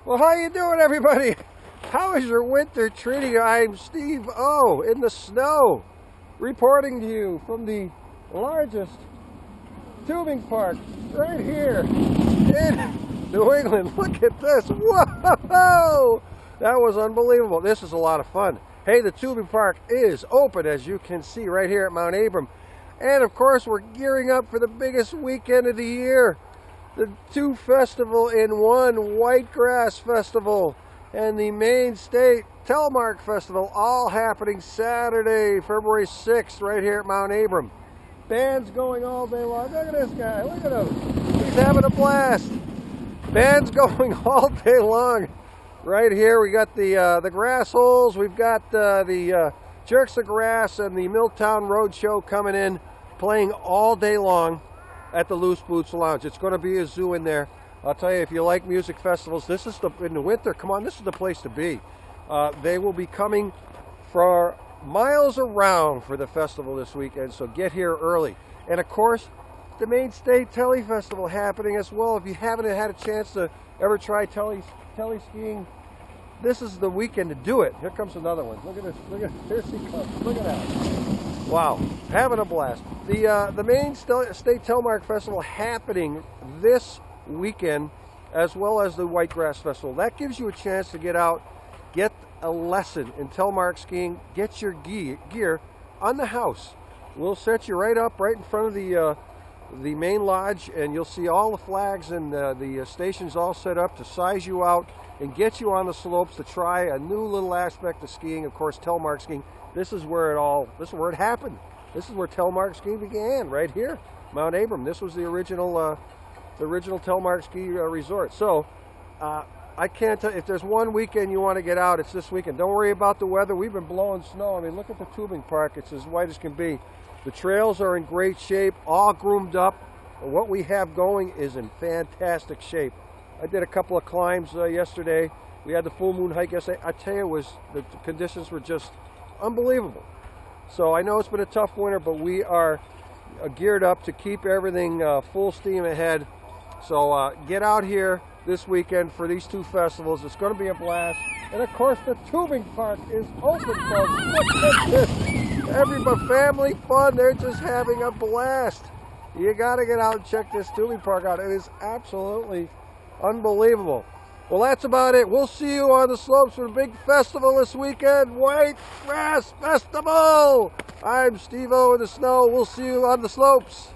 Well, how you doing, everybody? How is your winter treating you? I'm Steve O in the snow, reporting to you from the largest tubing park right here in New England. Look at this. Whoa! That was unbelievable. This is a lot of fun. Hey, the tubing park is open, as you can see right here at Mount Abram. And of course, we're gearing up for the biggest weekend of the year. The two festival in one, Whitegrass Festival and the Maine State Telemark Festival, all happening Saturday, February 6th, right here at Mount Abram. Bands going all day long. Look at this guy, look at him. He's having a blast. Bands going all day long. Right here we got the Grass Holes, we've got the Jerks of Grass and the Milltown Roadshow coming in, playing all day long at the Loose Boots Lounge. It's going to be a zoo in there. I'll tell you, if you like music festivals, this is in the winter, come on, this is the place to be. They will be coming for miles around for the festival this weekend, so get here early. And of course, the Maine State Tele Festival happening as well. If you haven't had a chance to ever try tele skiing, this is the weekend to do it. Here comes another one. Look at this. Look at, here she comes. Look at that. Wow, having a blast. The Maine State Telemark Festival happening this weekend, as well as the Whitegrass Festival. That gives you a chance to get out, get a lesson in telemark skiing, get your gear on the house. We'll set you right up right in front of the main lodge, and you'll see all the flags and the stations all set up to size you out and get you on the slopes to try a new little aspect of skiing. Of course, telemark skiing. This is where it happened. This is where telemark skiing began, right here, Mount Abram. This was the original telemark ski resort. So I can't tell, if there's one weekend you want to get out, it's this weekend. Don't worry about the weather. We've been blowing snow. I mean, look at the tubing park. It's as white as can be. The trails are in great shape, all groomed up. And what we have going is in fantastic shape. I did a couple of climbs yesterday. We had the full moon hike yesterday. I tell you, the conditions were just unbelievable. So I know it's been a tough winter, but we are geared up to keep everything full steam ahead. So get out here this weekend for these two festivals. It's going to be a blast. And of course, the tubing park is open, folks. Look at this. Everybody, family fun. They're just having a blast. You got to get out and check this tubing park out. It is absolutely unbelievable. Well, that's about it. We'll see you on the slopes for the big festival this weekend, Whitegrass Festival. I'm Steve O in the snow. We'll see you on the slopes.